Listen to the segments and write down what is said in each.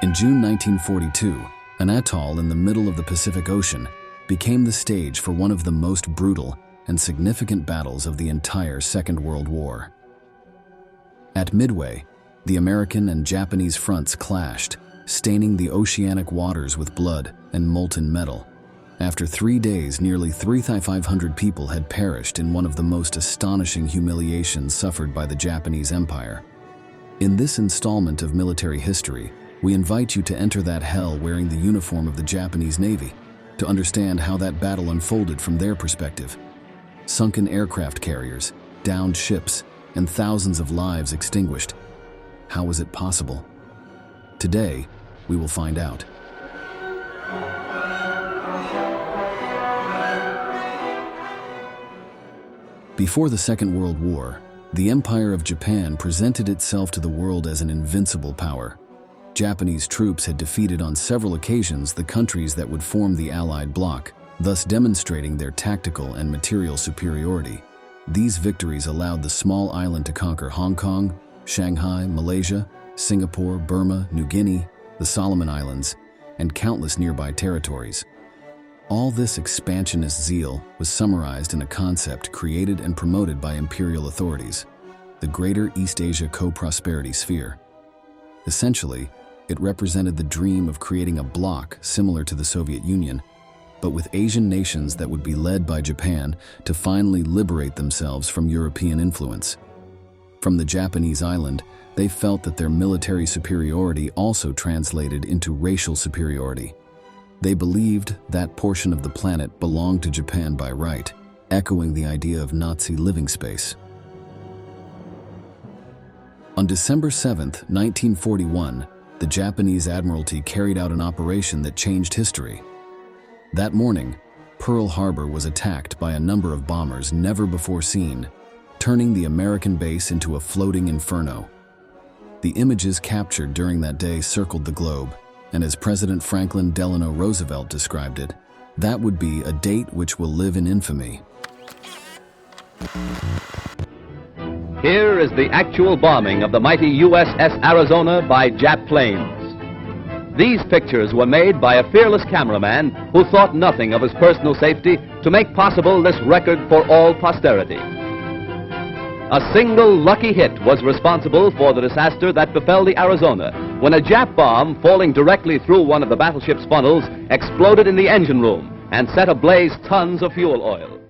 In June 1942, an atoll in the middle of the Pacific Ocean became the stage for one of the most brutal and significant battles of the entire Second World War. At Midway, the American and Japanese fronts clashed, staining the oceanic waters with blood and molten metal. After 3 days, nearly 3,500 people had perished in one of the most astonishing humiliations suffered by the Japanese Empire. In this installment of military history, we invite you to enter that hell wearing the uniform of the Japanese Navy, to understand how that battle unfolded from their perspective. Sunken aircraft carriers, downed ships, and thousands of lives extinguished. How was it possible? Today, we will find out. Before the Second World War, the Empire of Japan presented itself to the world as an invincible power. Japanese troops had defeated on several occasions the countries that would form the Allied bloc, thus demonstrating their tactical and material superiority. These victories allowed the small island to conquer Hong Kong, Shanghai, Malaysia, Singapore, Burma, New Guinea, the Solomon Islands, and countless nearby territories. All this expansionist zeal was summarized in a concept created and promoted by imperial authorities, the Greater East Asia Co-Prosperity Sphere. Essentially, it represented the dream of creating a bloc similar to the Soviet Union, but with Asian nations that would be led by Japan to finally liberate themselves from European influence. From the Japanese island, they felt that their military superiority also translated into racial superiority. They believed that portion of the planet belonged to Japan by right, echoing the idea of Nazi living space. On December 7, 1941, the Japanese Admiralty carried out an operation that changed history. That morning, Pearl Harbor was attacked by a number of bombers never before seen, turning the American base into a floating inferno. The images captured during that day circled the globe, and as President Franklin Delano Roosevelt described it, that would be a date which will live in infamy. Here is the actual bombing of the mighty USS Arizona by Jap planes. These pictures were made by a fearless cameraman who thought nothing of his personal safety to make possible this record for all posterity. A single lucky hit was responsible for the disaster that befell the Arizona when a Jap bomb falling directly through one of the battleship's funnels exploded in the engine room and set ablaze tons of fuel oil.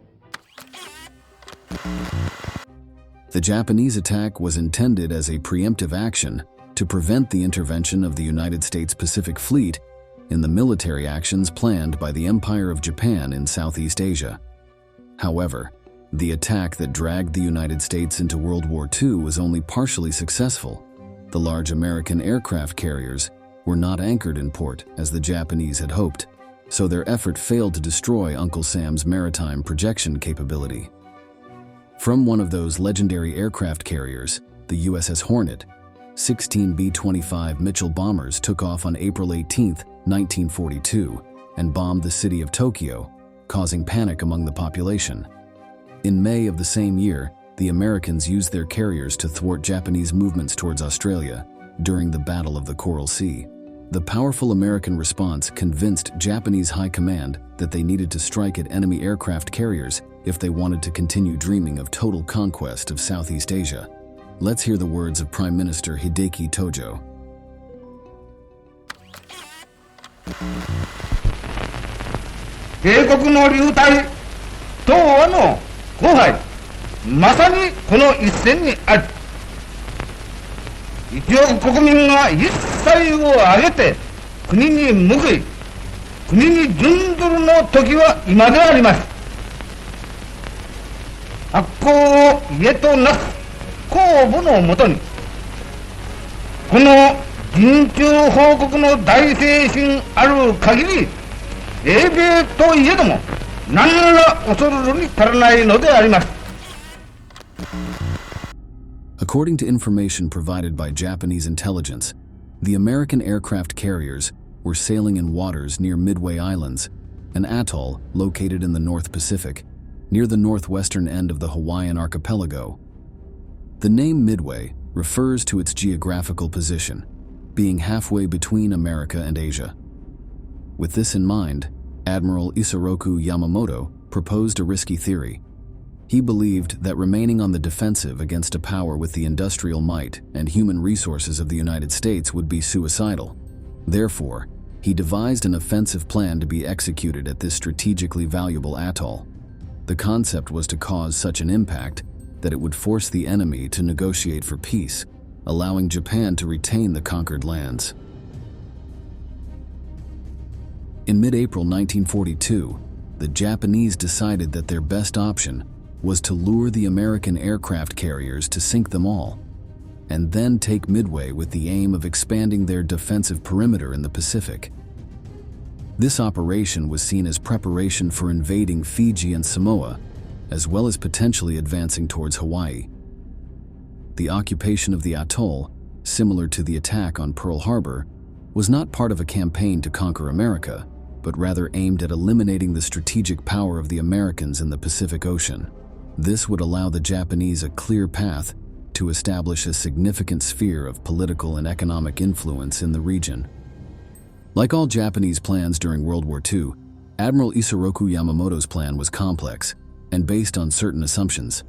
The Japanese attack was intended as a preemptive action to prevent the intervention of the United States Pacific Fleet in the military actions planned by the Empire of Japan in Southeast Asia. However, the attack that dragged the United States into World War II was only partially successful. The large American aircraft carriers were not anchored in port as the Japanese had hoped, so their effort failed to destroy Uncle Sam's maritime projection capability. From one of those legendary aircraft carriers, the USS Hornet, 16 B-25 Mitchell bombers took off on April 18, 1942, and bombed the city of Tokyo, causing panic among the population. In May of the same year, the Americans used their carriers to thwart Japanese movements towards Australia during the Battle of the Coral Sea. The powerful American response convinced Japanese high command that they needed to strike at enemy aircraft carriers if they wanted to continue dreaming of total conquest of Southeast Asia. Let's hear the words of Prime Minister Hideki Tojo. 帝国の流体、東亜の荒廃、まさにこの一戦にある。一億国民が一切を挙げて国に報い、国に準ずるの時は今であります。発行を家となす公募のもとに、この人中報告の大精神ある限り、英米といえども何ら恐るるに足らないのであります。According to information provided by Japanese intelligence, the American aircraft carriers were sailing in waters near Midway Islands, an atoll located in the North Pacific, near the northwestern end of the Hawaiian archipelago. The name Midway refers to its geographical position. being halfway between America and Asia. With this in mind, Admiral Isoroku Yamamoto proposed a risky theory. He believed that remaining on the defensive against a power with the industrial might and human resources of the United States would be suicidal. Therefore, he devised an offensive plan to be executed at this strategically valuable atoll. The concept was to cause such an impact that it would force the enemy to negotiate for peace, allowing Japan to retain the conquered lands. In mid-April 1942, the Japanese decided that their best option was to lure the American aircraft carriers to sink them all, and then take Midway with the aim of expanding their defensive perimeter in the Pacific. This operation was seen as preparation for invading Fiji and Samoa, as well as potentially advancing towards Hawaii. The occupation of the atoll, similar to the attack on Pearl Harbor, was not part of a campaign to conquer America, but rather aimed at eliminating the strategic power of the Americans in the Pacific Ocean. This would allow the Japanese a clear path to establish a significant sphere of political and economic influence in the region. Like all Japanese plans during World War II, Admiral Isoroku Yamamoto's plan was complex and based on certain assumptions.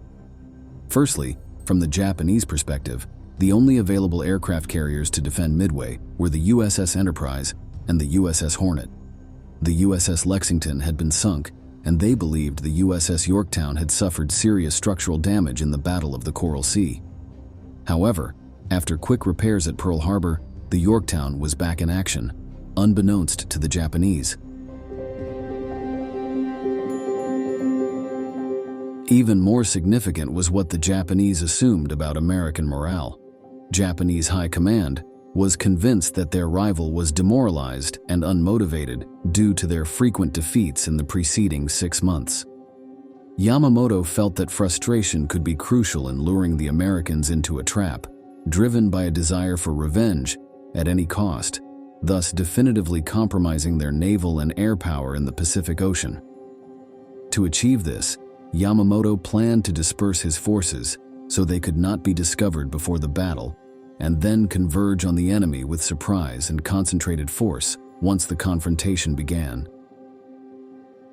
Firstly, from the Japanese perspective, the only available aircraft carriers to defend Midway were the USS Enterprise and the USS Hornet. The USS Lexington had been sunk, and they believed the USS Yorktown had suffered serious structural damage in the Battle of the Coral Sea. However, after quick repairs at Pearl Harbor, the Yorktown was back in action, unbeknownst to the Japanese. Even more significant was what the Japanese assumed about American morale. Japanese high command was convinced that their rival was demoralized and unmotivated due to their frequent defeats in the preceding 6 months. Yamamoto felt that frustration could be crucial in luring the Americans into a trap, driven by a desire for revenge at any cost, thus definitively compromising their naval and air power in the Pacific Ocean. To achieve this, Yamamoto planned to disperse his forces so they could not be discovered before the battle, and then converge on the enemy with surprise and concentrated force once the confrontation began.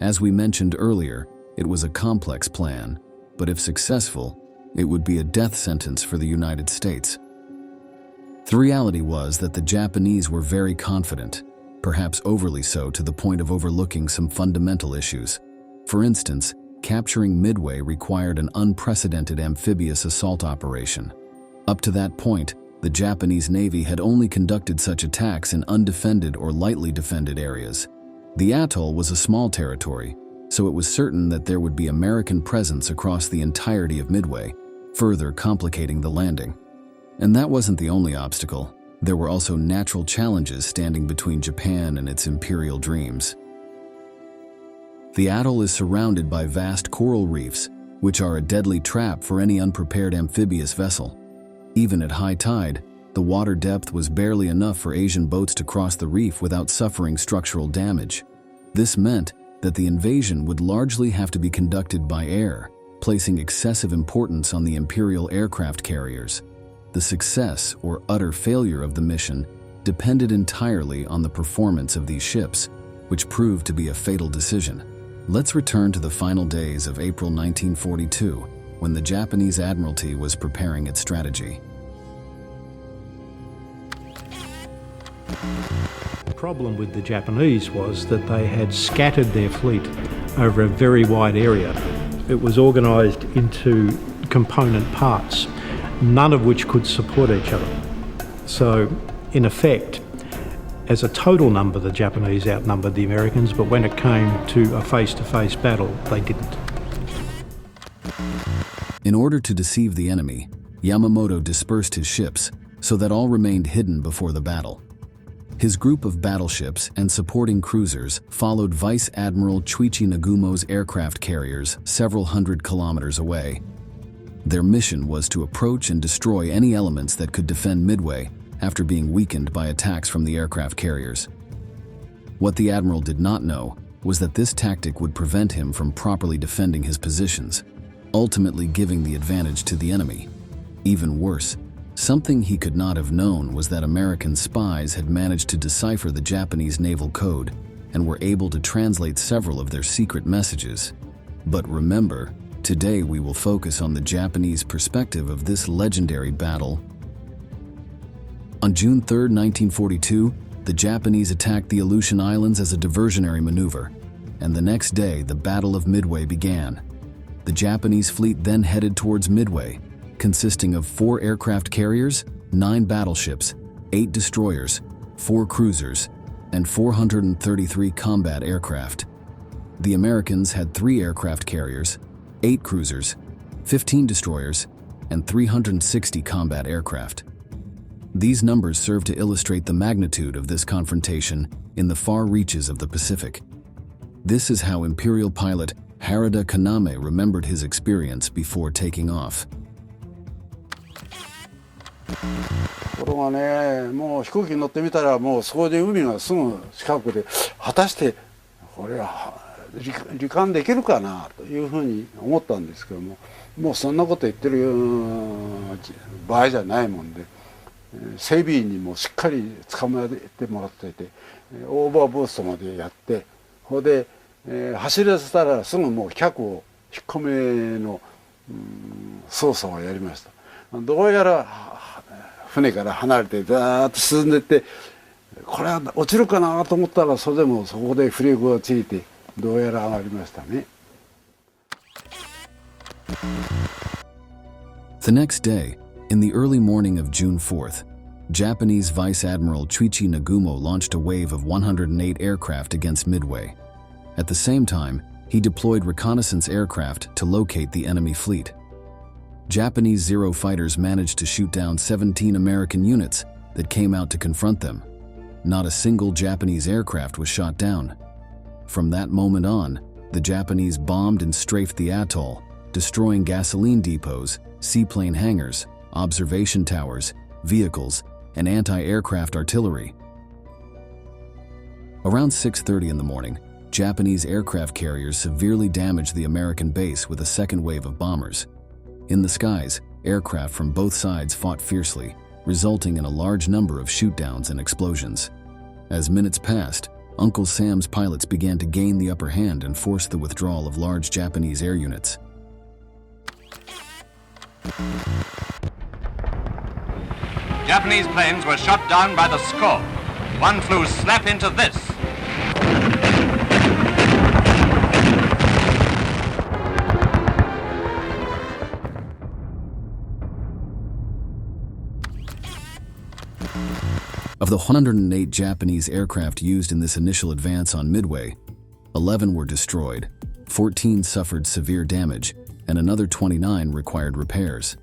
As we mentioned earlier, it was a complex plan, but if successful, it would be a death sentence for the United States. The reality was that the Japanese were very confident, perhaps overly so to the point of overlooking some fundamental issues. For instance, capturing Midway required an unprecedented amphibious assault operation. Up to that point, the Japanese Navy had only conducted such attacks in undefended or lightly defended areas. The atoll was a small territory, so it was certain that there would be American presence across the entirety of Midway, further complicating the landing. And that wasn't the only obstacle. There were also natural challenges standing between Japan and its imperial dreams. The atoll is surrounded by vast coral reefs, which are a deadly trap for any unprepared amphibious vessel. Even at high tide, the water depth was barely enough for Asian boats to cross the reef without suffering structural damage. This meant that the invasion would largely have to be conducted by air, placing excessive importance on the imperial aircraft carriers. The success or utter failure of the mission depended entirely on the performance of these ships, which proved to be a fatal decision. Let's return to the final days of April 1942, when the Japanese Admiralty was preparing its strategy. The problem with the Japanese was that they had scattered their fleet over a very wide area. It was organised into component parts, none of which could support each other. So, in effect, as a total number, the Japanese outnumbered the Americans, but when it came to a face-to-face battle, they didn't. In order to deceive the enemy, Yamamoto dispersed his ships so that all remained hidden before the battle. His group of battleships and supporting cruisers followed Vice Admiral Chuichi Nagumo's aircraft carriers several hundred kilometers away. Their mission was to approach and destroy any elements that could defend Midway after being weakened by attacks from the aircraft carriers. What the Admiral did not know was that this tactic would prevent him from properly defending his positions, ultimately giving the advantage to the enemy. Even worse, Something he could not have known was that American spies had managed to decipher the Japanese naval code and were able to translate several of their secret messages. But remember, today we will focus on the Japanese perspective of this legendary battle. On June 3, 1942, the Japanese attacked the Aleutian Islands as a diversionary maneuver, and the next day the Battle of Midway began. The Japanese fleet then headed towards Midway, consisting of 4 aircraft carriers, 9 battleships, 8 destroyers, 4 cruisers, and 433 combat aircraft. The Americans had 3 aircraft carriers, 8 cruisers, 15 destroyers, and 360 combat aircraft. These numbers serve to illustrate the magnitude of this confrontation in the far reaches of the Pacific. This is how Imperial pilot Harada Kaname remembered his experience before taking off. ところがね、もう飛行機に乗ってみたらもうそこで海がすぐ近くで、果たしてこれは罹患できるかなというふうに思ったんですけども、もうそんなこと言ってる場合じゃないもんで、整備員にもしっかり捕まえてもらっていて、オーバーブーストまでやって、それで、走らせたらすぐもう脚を引っ込めの、操作をやりました。どうやら船から離れてザーッと進んでいって、これは落ちるかなと思ったら、それでもそこで浮力がついてどうやら上がりましたね。The next day, in the early morning of June 4th, Japanese Vice Admiral Chuichi Nagumo launched a wave of 108 aircraft against Midway. At the same time, he deployed reconnaissance aircraft to locate the enemy fleet. Japanese Zero fighters managed to shoot down 17 American units that came out to confront them. Not a single Japanese aircraft was shot down. From that moment on, the Japanese bombed and strafed the atoll, destroying gasoline depots, seaplane hangars, observation towers, vehicles, and anti-aircraft artillery. Around 6:30 in the morning, Japanese aircraft carriers severely damaged the American base with a second wave of bombers. In the skies, aircraft from both sides fought fiercely, resulting in a large number of shoot-downs and explosions. As minutes passed, Uncle Sam's pilots began to gain the upper hand and forced the withdrawal of large Japanese air units. Japanese planes were shot down by the score. One flew slap into this. Of the 108 Japanese aircraft used in this initial advance on Midway, 11 were destroyed, 14 suffered severe damage, and another 29 required repairs.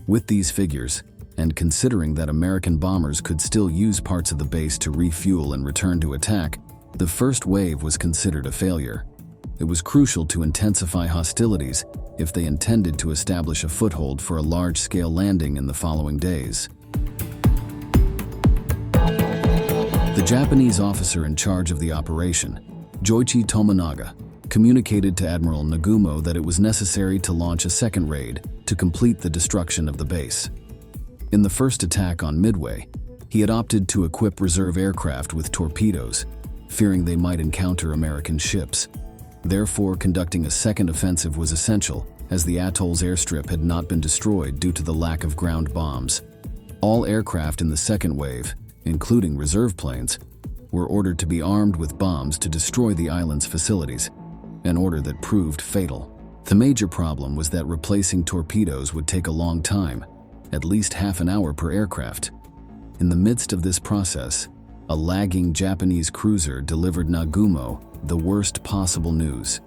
With these figures, and considering that American bombers could still use parts of the base to refuel and return to attack, the first wave was considered a failure. It was crucial to intensify hostilities if they intended to establish a foothold for a large-scale landing in the following days. The Japanese officer in charge of the operation, Joichi Tomonaga, communicated to Admiral Nagumo that it was necessary to launch a second raid to complete the destruction of the base. In the first attack on Midway, he had opted to equip reserve aircraft with torpedoes, fearing they might encounter American ships. Therefore, conducting a second offensive was essential, as the atoll's airstrip had not been destroyed due to the lack of ground bombs. All aircraft in the second wave, including reserve planes, were ordered to be armed with bombs to destroy the island's facilities, an order that proved fatal. The major problem was that replacing torpedoes would take a long time, at least half an hour per aircraft. In the midst of this process, a lagging Japanese cruiser delivered Nagumo the worst possible news.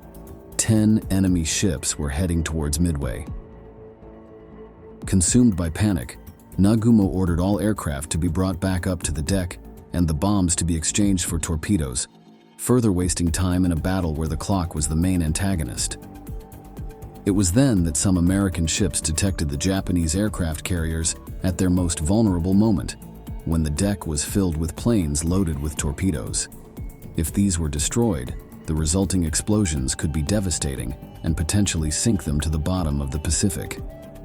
10 enemy ships were heading towards Midway. Consumed by panic, Nagumo ordered all aircraft to be brought back up to the deck and the bombs to be exchanged for torpedoes, further wasting time in a battle where the clock was the main antagonist. It was then that some American ships detected the Japanese aircraft carriers at their most vulnerable moment, when the deck was filled with planes loaded with torpedoes. If these were destroyed, the resulting explosions could be devastating and potentially sink them to the bottom of the Pacific.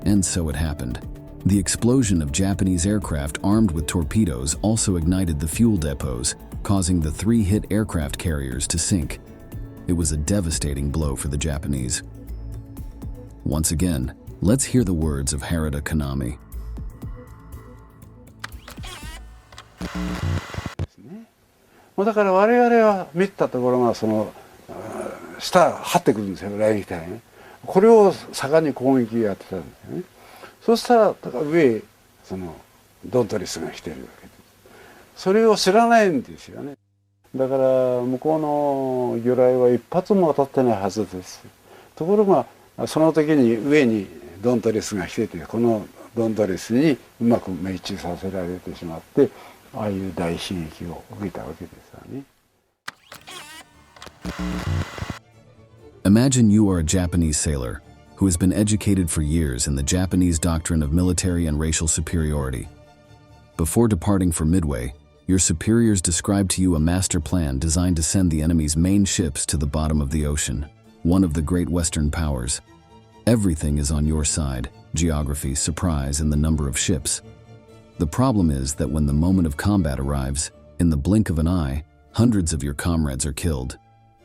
And so it happened. The explosion of Japanese aircraft armed with torpedoes also ignited the fuel depots, causing the 3 hit aircraft carriers to sink. It was a devastating blow for the Japanese. Once again, let's hear the words of Harada Kanami. だから我々は見たところがその下張ってくるんですよ、雷撃隊ね。これを盛んに攻撃やってたんですよね。そしたら上そのドントリスが来てるわけです。それを知らないんですよね。だから向こうの魚雷は一発も当たってないはずです。ところがその時に上にドントリスが来てて、このドントリスにうまく命中させられてしまって、ああいう大悲劇を受けたわけですよね。Imagine you are a Japanese sailor who has been educated for years in the Japanese doctrine of military and racial superiority. Before departing for Midway, your superiors described to you a master plan designed to send the enemy's main ships to the bottom of the ocean, one of the great Western powers. Everything is on your side: geography, surprise, and the number of ships. The problem is that when the moment of combat arrives, in the blink of an eye, hundreds of your comrades are killed.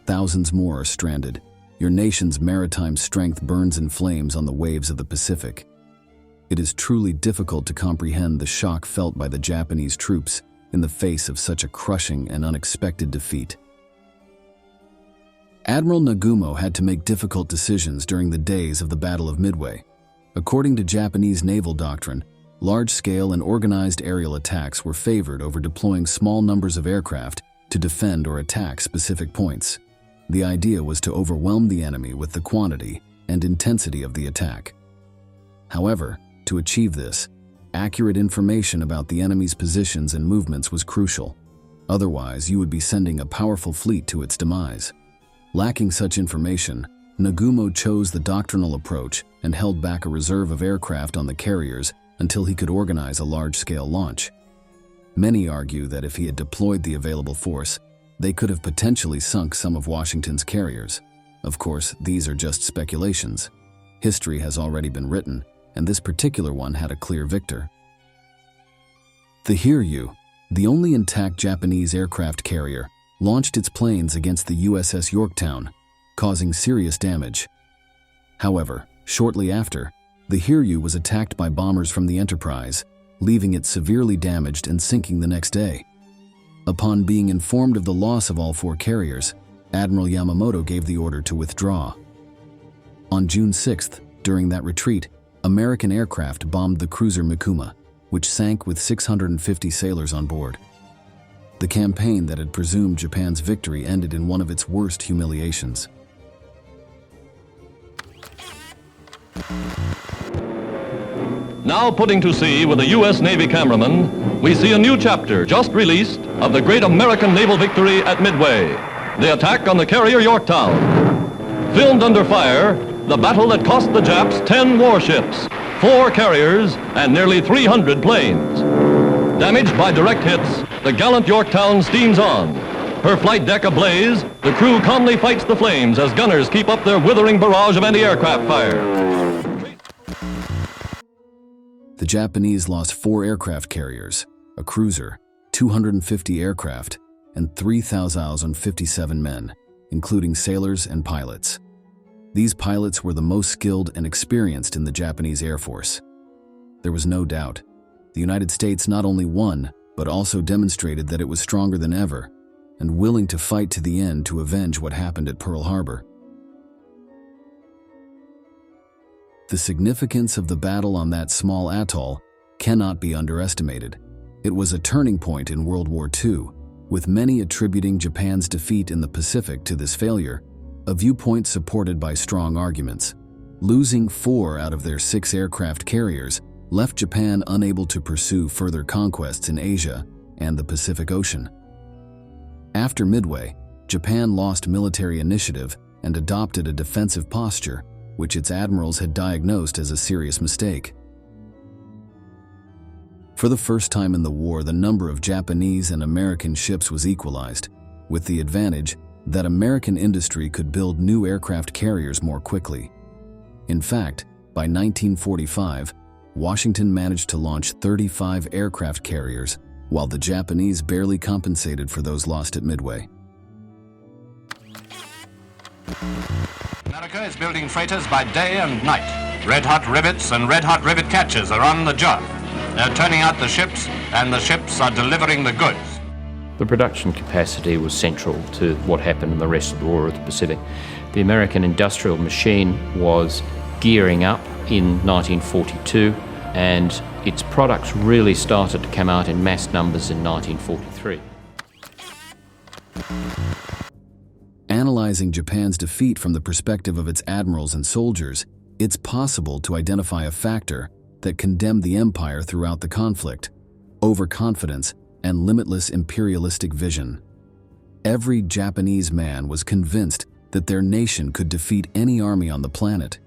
Thousands more are stranded. Your nation's maritime strength burns in flames on the waves of the Pacific. It is truly difficult to comprehend the shock felt by the Japanese troops in the face of such a crushing and unexpected defeat. Admiral Nagumo had to make difficult decisions during the days of the Battle of Midway. According to Japanese naval doctrine, large-scale and organized aerial attacks were favored over deploying small numbers of aircraft to defend or attack specific points. The idea was to overwhelm the enemy with the quantity and intensity of the attack. However, to achieve this, accurate information about the enemy's positions and movements was crucial. Otherwise, you would be sending a powerful fleet to its demise. Lacking such information, Nagumo chose the doctrinal approach and held back a reserve of aircraft on the carriers until he could organize a large-scale launch. Many argue that if he had deployed the available force, they could have potentially sunk some of Washington's carriers. Of course, these are just speculations. History has already been written, and this particular one had a clear victor. The Hiryu, the only intact Japanese aircraft carrier, launched its planes against the USS Yorktown, causing serious damage. However, shortly after, the Hiryu was attacked by bombers from the Enterprise, leaving it severely damaged and sinking the next day. Upon being informed of the loss of all 4 carriers, Admiral Yamamoto gave the order to withdraw. On June 6th, during that retreat, American aircraft bombed the cruiser Mikuma, which sank with 650 sailors on board. The campaign that had presumed Japan's victory ended in one of its worst humiliations. Now putting to sea with a U.S. Navy cameraman, we see a new chapter just released of the great American naval victory at Midway, the attack on the carrier Yorktown. Filmed under fire, the battle that cost the Japs 10 warships, 4 carriers, and nearly 300 planes. Damaged by direct hits, the gallant Yorktown steams on. Her flight deck ablaze, the crew calmly fights the flames as gunners keep up their withering barrage of anti-aircraft fire. The Japanese lost 4 aircraft carriers, a cruiser, 250 aircraft, and 3,057 men, including sailors and pilots. These pilots were the most skilled and experienced in the Japanese Air Force. There was no doubt. The United States not only won, but also demonstrated that it was stronger than ever and willing to fight to the end to avenge what happened at Pearl Harbor. The significance of the battle on that small atoll cannot be underestimated. It was a turning point in World War II, with many attributing Japan's defeat in the Pacific to this failure, a viewpoint supported by strong arguments. Losing 4 out of their 6 aircraft carriers left Japan unable to pursue further conquests in Asia and the Pacific Ocean. After Midway, Japan lost military initiative and adopted a defensive posture, which its admirals had diagnosed as a serious mistake. For the first time in the war, the number of Japanese and American ships was equalized, with the advantage that American industry could build new aircraft carriers more quickly. In fact, by 1945, Washington managed to launch 35 aircraft carriers, while the Japanese barely compensated for those lost at Midway. America is building freighters by day and night. Red-hot rivets and red-hot rivet catchers are on the job. They're turning out the ships, and the ships are delivering the goods. The production capacity was central to what happened in the rest of the War of the Pacific. The American industrial machine was gearing up in 1942, and its products really started to come out in mass numbers in 1943. Analyzing Japan's defeat from the perspective of its admirals and soldiers, it's possible to identify a factor that condemned the empire throughout the conflict: overconfidence and limitless imperialistic vision. Every Japanese man was convinced that their nation could defeat any army on the planet.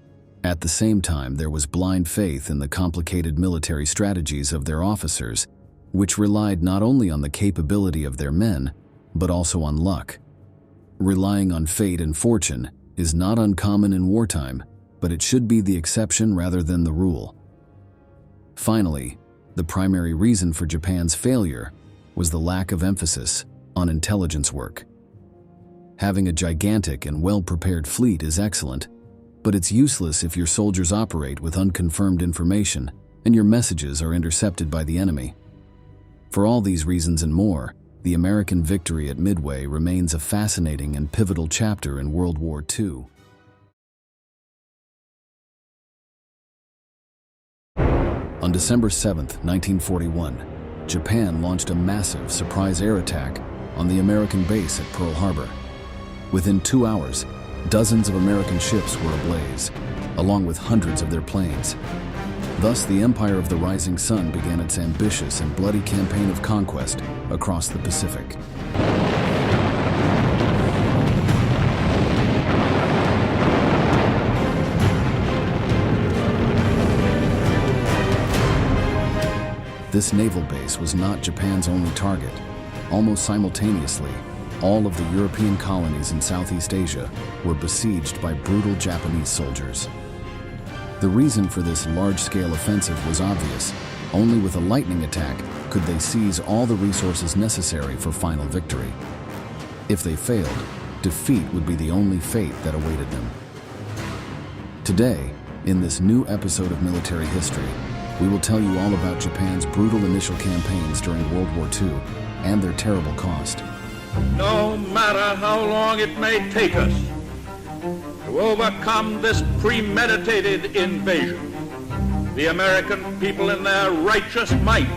At the same time, there was blind faith in the complicated military strategies of their officers, which relied not only on the capability of their men, but also on luck. Relying on fate and fortune is not uncommon in wartime, but it should be the exception rather than the rule. Finally, the primary reason for Japan's failure was the lack of emphasis on intelligence work. Having a gigantic and well-prepared fleet is excellent, but it's useless if your soldiers operate with unconfirmed information and your messages are intercepted by the enemy. For all these reasons and more, the American victory at Midway remains a fascinating and pivotal chapter in World War II. On December 7, 1941, Japan launched a massive surprise air attack on the American base at Pearl Harbor. Within 2 hours, dozens of American ships were ablaze, along with hundreds of their planes. Thus, the Empire of the Rising Sun began its ambitious and bloody campaign of conquest across the Pacific. This naval base was not Japan's only target. Almost simultaneously, all of the European colonies in Southeast Asia were besieged by brutal Japanese soldiers. The reason for this large-scale offensive was obvious. Only with a lightning attack could they seize all the resources necessary for final victory. If they failed, defeat would be the only fate that awaited them. Today, in this new episode of military history, we will tell you all about Japan's brutal initial campaigns during World War II and their terrible cost. No matter how long it may take us to overcome this premeditated invasion, the American people in their righteous might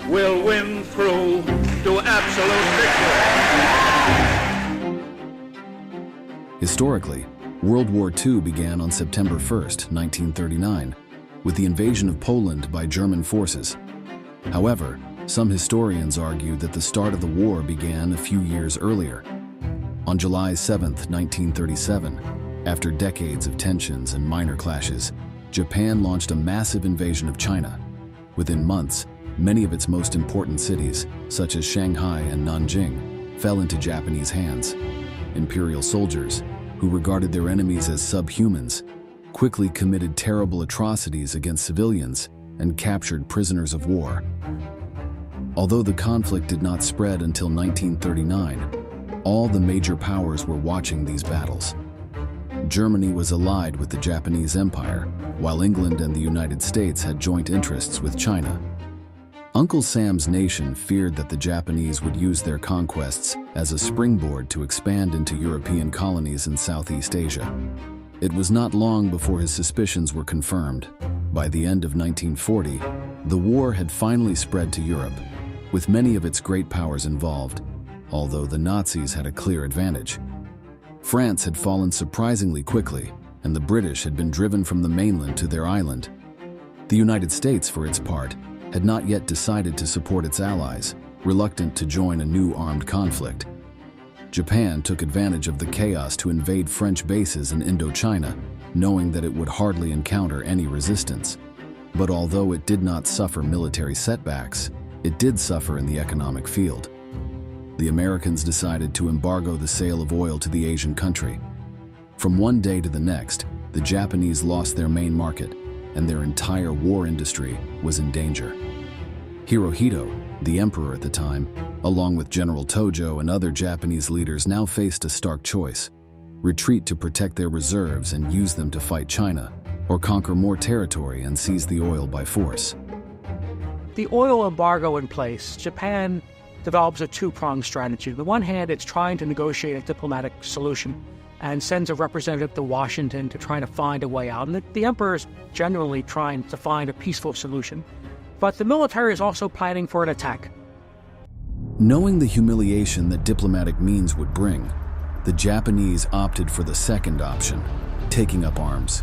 will win through to absolute victory. Historically, World War II began on September 1st, 1939, with the invasion of Poland by German forces. However, some historians argue that the start of the war began a few years earlier. On July 7, 1937, after decades of tensions and minor clashes, Japan launched a massive invasion of China. Within months, many of its most important cities, such as Shanghai and Nanjing, fell into Japanese hands. Imperial soldiers, who regarded their enemies as subhumans, quickly committed terrible atrocities against civilians and captured prisoners of war. Although the conflict did not spread until 1939, all the major powers were watching these battles. Germany was allied with the Japanese Empire, while England and the United States had joint interests with China. Uncle Sam's nation feared that the Japanese would use their conquests as a springboard to expand into European colonies in Southeast Asia. It was not long before his suspicions were confirmed. By the end of 1940, the war had finally spread to Europe, with many of its great powers involved, although the Nazis had a clear advantage. France had fallen surprisingly quickly, and the British had been driven from the mainland to their island. The United States, for its part, had not yet decided to support its allies, reluctant to join a new armed conflict. Japan took advantage of the chaos to invade French bases in Indochina, knowing that it would hardly encounter any resistance. But although it did not suffer military setbacks, it did suffer in the economic field. The Americans decided to embargo the sale of oil to the Asian. From one day to the next, the Japanese lost their main market, and their entire war industry was in danger. Hirohito, the emperor at the time, along with General Tojo and other Japanese leaders, now faced a stark choice: retreat to protect their reserves and use them to fight China, or conquer more territory and seize the oil by force. The oil embargo in place, Japan develops a two-pronged strategy. On the one hand, it's trying to negotiate a diplomatic solution and sends a representative to Washington to try to find a way out. And the emperor is generally trying to find a peaceful solution. But the military is also planning for an attack. Knowing the humiliation that diplomatic means would bring, the Japanese opted for the second option, taking up arms.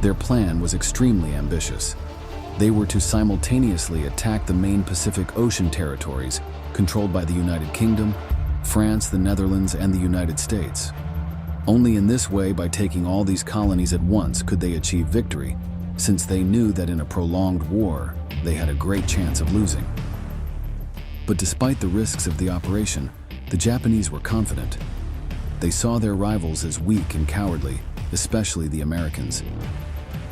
Their plan was extremely ambitious. They were to simultaneously attack the main Pacific Ocean territories controlled by the United Kingdom, France, the Netherlands, and the United States. Only in this way, by taking all these colonies at once, could they achieve victory, since they knew that in a prolonged war, they had a great chance of losing. But despite the risks of the operation, the Japanese were confident. They saw their rivals as weak and cowardly, especially the Americans.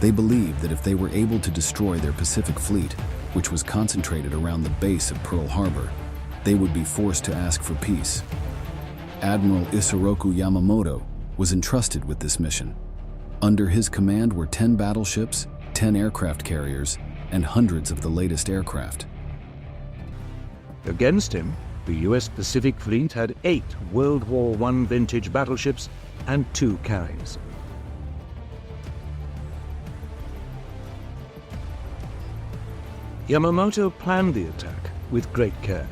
They believed that if they were able to destroy their Pacific fleet, which was concentrated around the base of Pearl Harbor, they would be forced to ask for peace. Admiral Isoroku Yamamoto was entrusted with this mission. Under his command were 10 battleships, 10 aircraft carriers, and hundreds of the latest aircraft. Against him, the US Pacific Fleet had 8 World War I vintage battleships and 2 carriers. Yamamoto planned the attack with great care.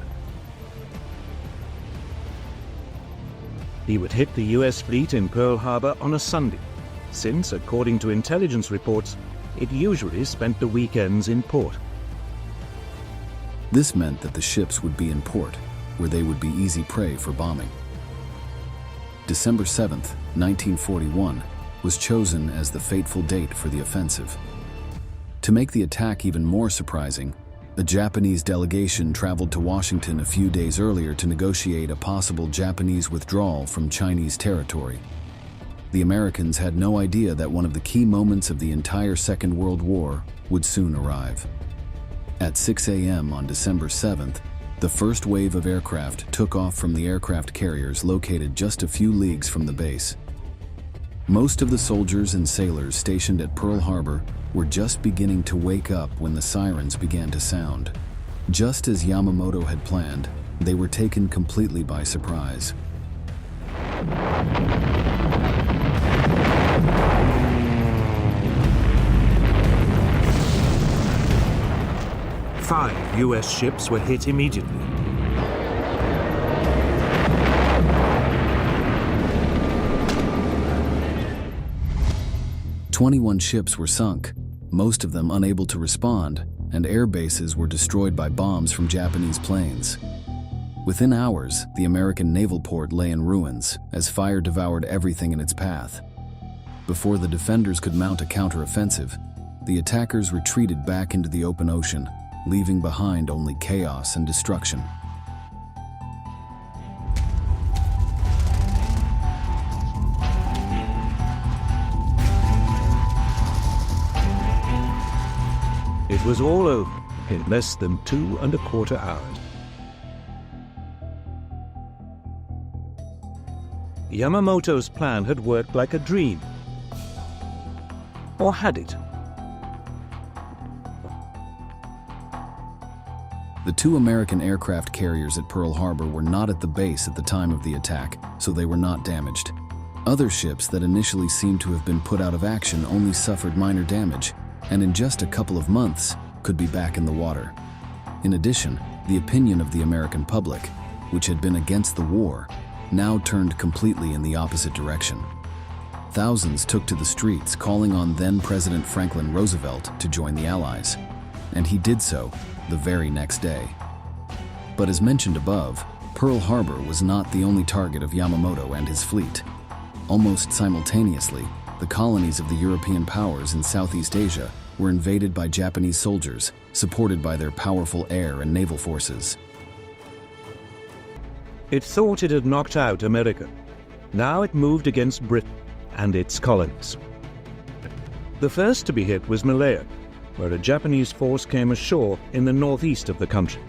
He would hit the US fleet in Pearl Harbor on a Sunday, since, according to intelligence reports, it usually spent the weekends in port. This meant that the ships would be in port, where they would be easy prey for bombing. December 7th, 1941, was chosen as the fateful date for the offensive. To make the attack even more surprising, a Japanese delegation traveled to Washington a few days earlier to negotiate a possible Japanese withdrawal from Chinese territory. The Americans had no idea that one of the key moments of the entire Second World War would soon arrive. At 6 a.m. on December 7th, the first wave of aircraft took off from the aircraft carriers located just a few leagues from the base. Most of the soldiers and sailors stationed at Pearl Harbor were just beginning to wake up when the sirens began to sound. Just as Yamamoto had planned, they were taken completely by surprise. Five US ships were hit immediately. "21 ships were sunk, most of them unable to respond, and air bases were destroyed by bombs from Japanese planes. Within hours, the American naval port lay in ruins as fire devoured everything in its path. Before the defenders could mount a counteroffensive, the attackers retreated back into the open ocean, leaving behind only chaos and destruction. It was all over in less than 2¼ hours. Yamamoto's plan had worked like a dream. Or had it? The 2 American aircraft carriers at Pearl Harbor were not at the base at the time of the attack, so they were not damaged. Other ships that initially seemed to have been put out of action only suffered minor damage, and in just a couple of months could be back in the water. In addition, the opinion of the American public, which had been against the war, now turned completely in the opposite direction. Thousands took to the streets calling on then-President Franklin Roosevelt to join the Allies, and he did so the very next day. But as mentioned above, Pearl Harbor was not the only target of Yamamoto and his fleet. Almost simultaneously, the colonies of the European powers in Southeast Asia were invaded by Japanese soldiers, supported by their powerful air and naval forces. It thought it had knocked out America. Now it moved against Britain and its colonies. The first to be hit was Malaya, where a Japanese force came ashore in the northeast of the country.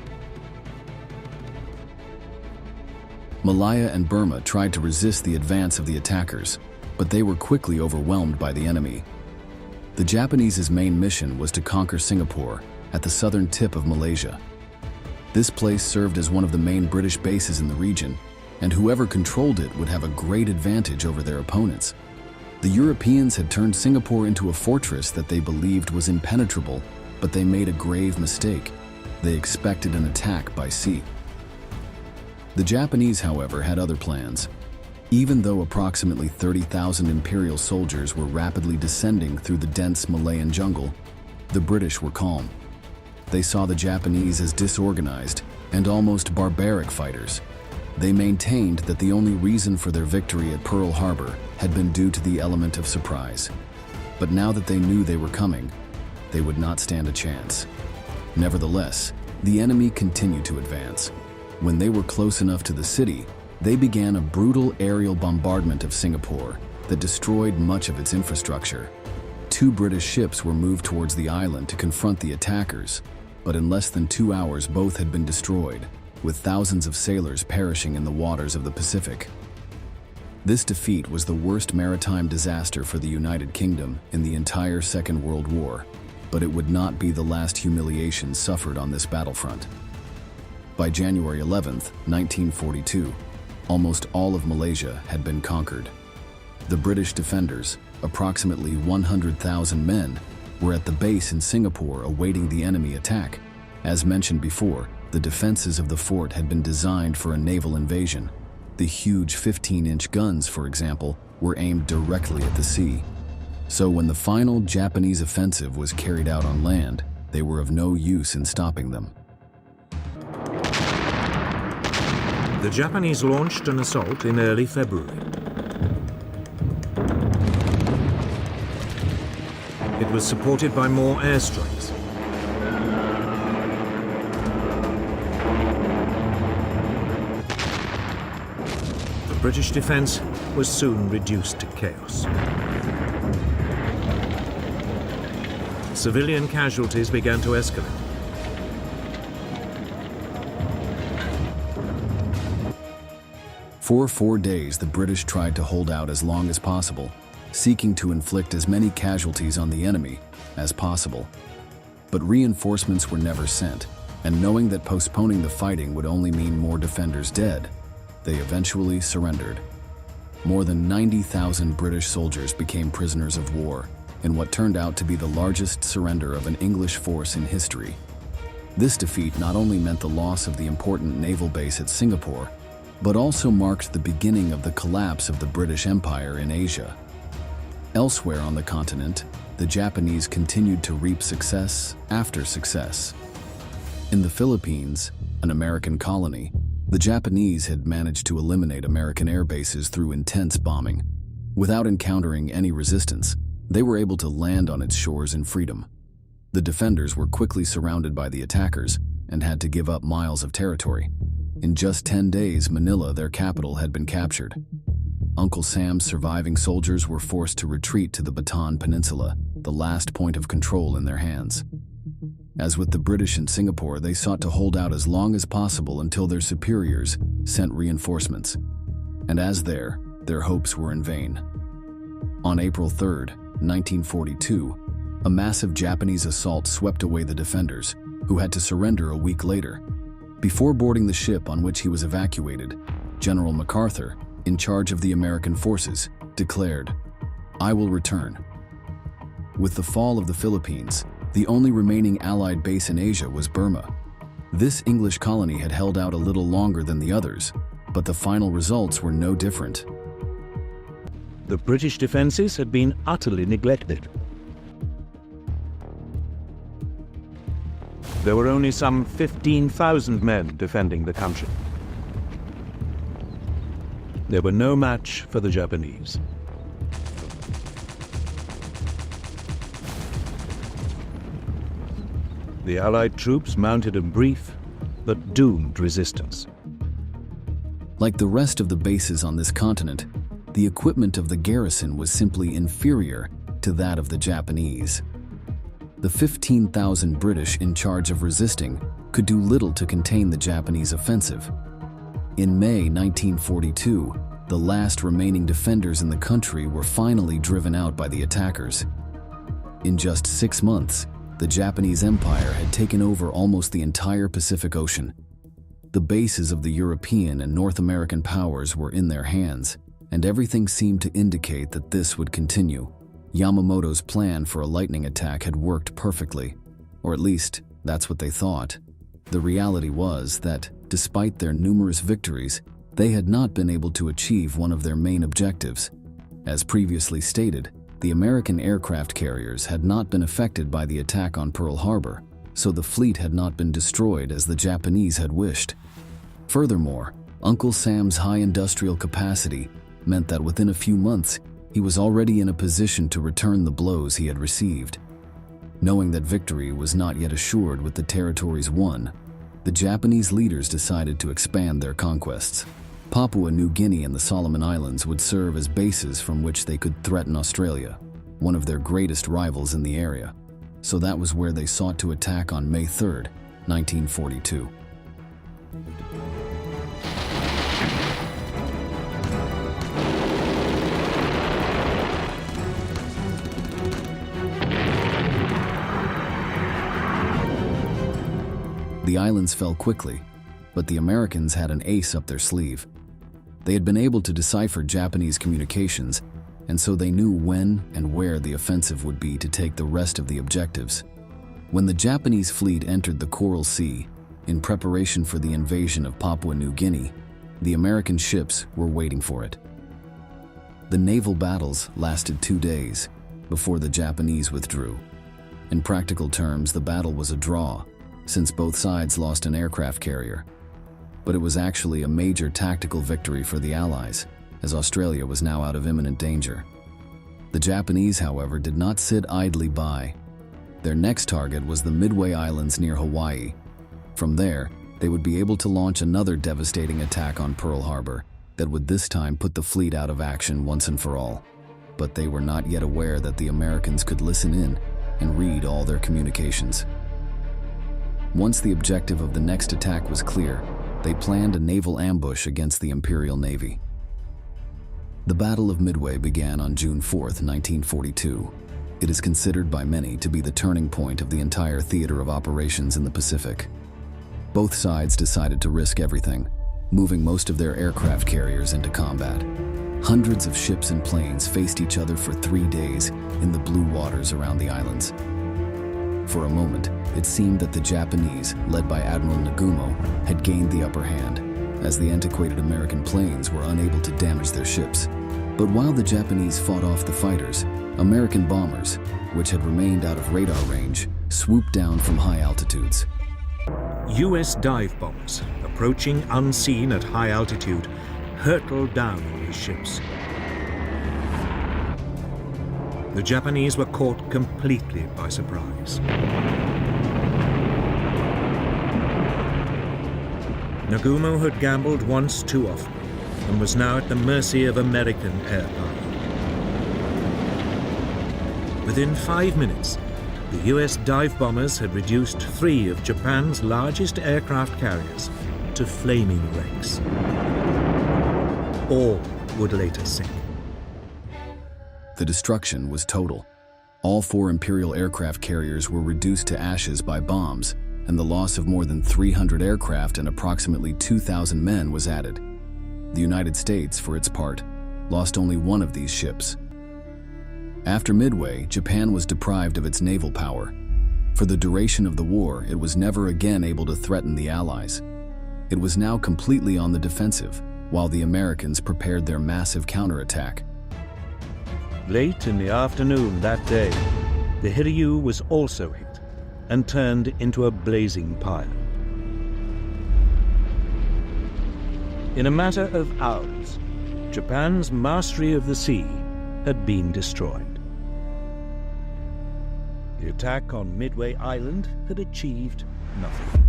Malaya and Burma tried to resist the advance of the attackers, but they were quickly overwhelmed by the enemy. The Japanese's main mission was to conquer Singapore at the southern tip of Malaysia. This place served as one of the main British bases in the region, and whoever controlled it would have a great advantage over their opponents. The Europeans had turned Singapore into a fortress that they believed was impenetrable, but they made a grave mistake. They expected an attack by sea. The Japanese, however, had other plans. Even though approximately 30,000 Imperial soldiers were rapidly descending through the dense Malayan jungle, the British were calm. They saw the Japanese as disorganized and almost barbaric fighters. They maintained that the only reason for their victory at Pearl Harbor had been due to the element of surprise. But now that they knew they were coming, they would not stand a chance. Nevertheless, the enemy continued to advance. When they were close enough to the city, they began a brutal aerial bombardment of Singapore that destroyed much of its infrastructure. 2 British ships were moved towards the island to confront the attackers, but in less than 2 hours both had been destroyed, with thousands of sailors perishing in the waters of the Pacific. This defeat was the worst maritime disaster for the United Kingdom in the entire Second World War, but it would not be the last humiliation suffered on this battlefront. By January 11th, 1942, almost all of Malaysia had been conquered. The British defenders, approximately 100,000 men, were at the base in Singapore awaiting the enemy attack. As mentioned before, the defenses of the fort had been designed for a naval invasion. The huge 15-inch guns, for example, were aimed directly at the sea. So when the final Japanese offensive was carried out on land, they were of no use in stopping them. The Japanese launched an assault in early February. It was supported by more airstrikes. The British defense was soon reduced to chaos. Civilian casualties began to escalate. For 4 days, the British tried to hold out as long as possible, seeking to inflict as many casualties on the enemy as possible. But reinforcements were never sent, and knowing that postponing the fighting would only mean more defenders dead, they eventually surrendered. More than 90,000 British soldiers became prisoners of war in what turned out to be the largest surrender of an English force in history. This defeat not only meant the loss of the important naval base at Singapore, but also marked the beginning of the collapse of the British Empire in Asia. Elsewhere on the continent, the Japanese continued to reap success after success. In the Philippines, an American colony, the Japanese had managed to eliminate American air bases through intense bombing. Without encountering any resistance, they were able to land on its shores in freedom. The defenders were quickly surrounded by the attackers and had to give up miles of territory. In just 10 days, Manila, their capital, had been captured. Uncle Sam's surviving soldiers were forced to retreat to the Bataan Peninsula, the last point of control in their hands. As with the British in Singapore, they sought to hold out as long as possible until their superiors sent reinforcements. And as their hopes were in vain. On April 3rd, 1942, a massive Japanese assault swept away the defenders, who had to surrender a week later. Before boarding the ship on which he was evacuated, General MacArthur, in charge of the American forces, declared, "I will return." With the fall of the Philippines, the only remaining Allied base in Asia was Burma. This English colony had held out a little longer than the others, but the final results were no different. The British defenses had been utterly neglected. There were only some 15,000 men defending the country. They were no match for the Japanese. The Allied troops mounted a brief but doomed resistance. Like the rest of the bases on this continent, the equipment of the garrison was simply inferior to that of the Japanese. The 15,000 British in charge of resisting could do little to contain the Japanese offensive. In May 1942, the last remaining defenders in the country were finally driven out by the attackers. In just 6 months, the Japanese Empire had taken over almost the entire Pacific Ocean. The bases of the European and North American powers were in their hands, and everything seemed to indicate that this would continue. Yamamoto's plan for a lightning attack had worked perfectly, or at least that's what they thought. The reality was that, despite their numerous victories, they had not been able to achieve one of their main objectives. As previously stated, the American aircraft carriers had not been affected by the attack on Pearl Harbor, so the fleet had not been destroyed as the Japanese had wished. Furthermore, Uncle Sam's high industrial capacity meant that within a few months, he was already in a position to return the blows he had received. Knowing that victory was not yet assured with the territories won, the Japanese leaders decided to expand their conquests. Papua New Guinea and the Solomon Islands would serve as bases from which they could threaten Australia, one of their greatest rivals in the area. So that was where they sought to attack on May 3, 1942. The islands fell quickly, but the Americans had an ace up their sleeve. They had been able to decipher Japanese communications, and so they knew when and where the offensive would be to take the rest of the objectives. When the Japanese fleet entered the Coral Sea, in preparation for the invasion of Papua New Guinea, the American ships were waiting for it. The naval battles lasted 2 days before the Japanese withdrew. In practical terms, the battle was a draw, since both sides lost an aircraft carrier. But it was actually a major tactical victory for the Allies, as Australia was now out of imminent danger. The Japanese, however, did not sit idly by. Their next target was the Midway Islands near Hawaii. From there, they would be able to launch another devastating attack on Pearl Harbor that would this time put the fleet out of action once and for all. But they were not yet aware that the Americans could listen in and read all their communications. Once the objective of the next attack was clear, they planned a naval ambush against the Imperial Navy. The Battle of Midway began on June 4, 1942. It is considered by many to be the turning point of the entire theater of operations in the Pacific. Both sides decided to risk everything, moving most of their aircraft carriers into combat. Hundreds of ships and planes faced each other for 3 days in the blue waters around the islands. For a moment, it seemed that the Japanese, led by Admiral Nagumo, had gained the upper hand, as the antiquated American planes were unable to damage their ships. But while the Japanese fought off the fighters, American bombers, which had remained out of radar range, swooped down from high altitudes. US dive bombers, approaching unseen at high altitude, hurtled down on these ships. The Japanese were caught completely by surprise. Nagumo had gambled once too often and was now at the mercy of American air power. Within 5 minutes, the US dive bombers had reduced 3 of Japan's largest aircraft carriers to flaming wrecks. All would later sink. The destruction was total. All 4 Imperial aircraft carriers were reduced to ashes by bombs, and the loss of more than 300 aircraft and approximately 2,000 men was added. The United States, for its part, lost only 1 of these ships. After Midway, Japan was deprived of its naval power. For the duration of the war, it was never again able to threaten the Allies. It was now completely on the defensive, while the Americans prepared their massive counterattack. Late in the afternoon that day, the Hiryu was also hit and turned into a blazing pile. In a matter of hours, Japan's mastery of the sea had been destroyed. The attack on Midway Island had achieved nothing.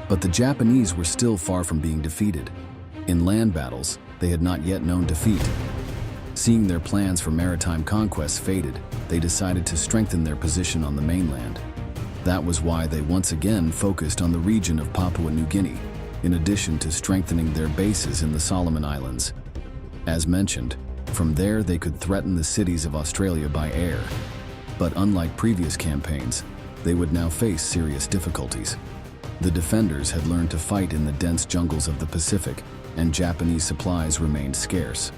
But the Japanese were still far from being defeated. In land battles, they had not yet known defeat. Seeing their plans for maritime conquest faded, they decided to strengthen their position on the mainland. That was why they once again focused on the region of Papua New Guinea, in addition to strengthening their bases in the Solomon Islands. As mentioned, from there they could threaten the cities of Australia by air. But unlike previous campaigns, they would now face serious difficulties. The defenders had learned to fight in the dense jungles of the Pacific, and Japanese supplies remained scarce.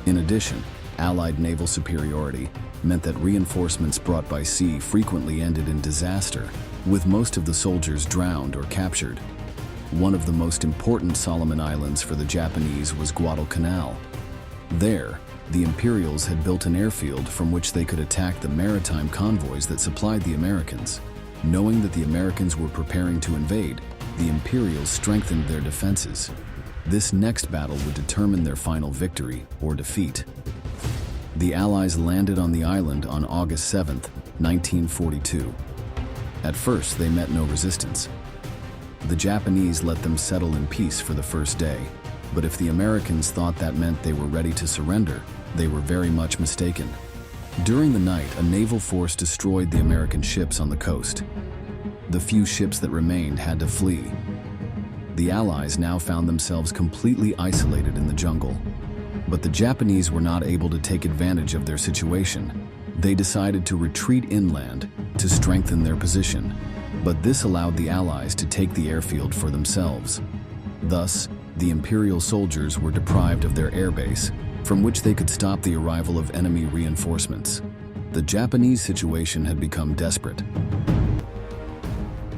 In addition, Allied naval superiority meant that reinforcements brought by sea frequently ended in disaster, with most of the soldiers drowned or captured. One of the most important Solomon Islands for the Japanese was Guadalcanal. There, the Imperials had built an airfield from which they could attack the maritime convoys that supplied the Americans. Knowing that the Americans were preparing to invade, the Imperials strengthened their defenses. This next battle would determine their final victory or defeat. The Allies landed on the island on August 7, 1942. At first, they met no resistance. The Japanese let them settle in peace for the first day, but if the Americans thought that meant they were ready to surrender, they were very much mistaken. During the night, a naval force destroyed the American ships on the coast. The few ships that remained had to flee. The Allies now found themselves completely isolated in the jungle. But the Japanese were not able to take advantage of their situation. They decided to retreat inland to strengthen their position, but this allowed the Allies to take the airfield for themselves. Thus, the Imperial soldiers were deprived of their airbase, from which they could stop the arrival of enemy reinforcements. The Japanese situation had become desperate.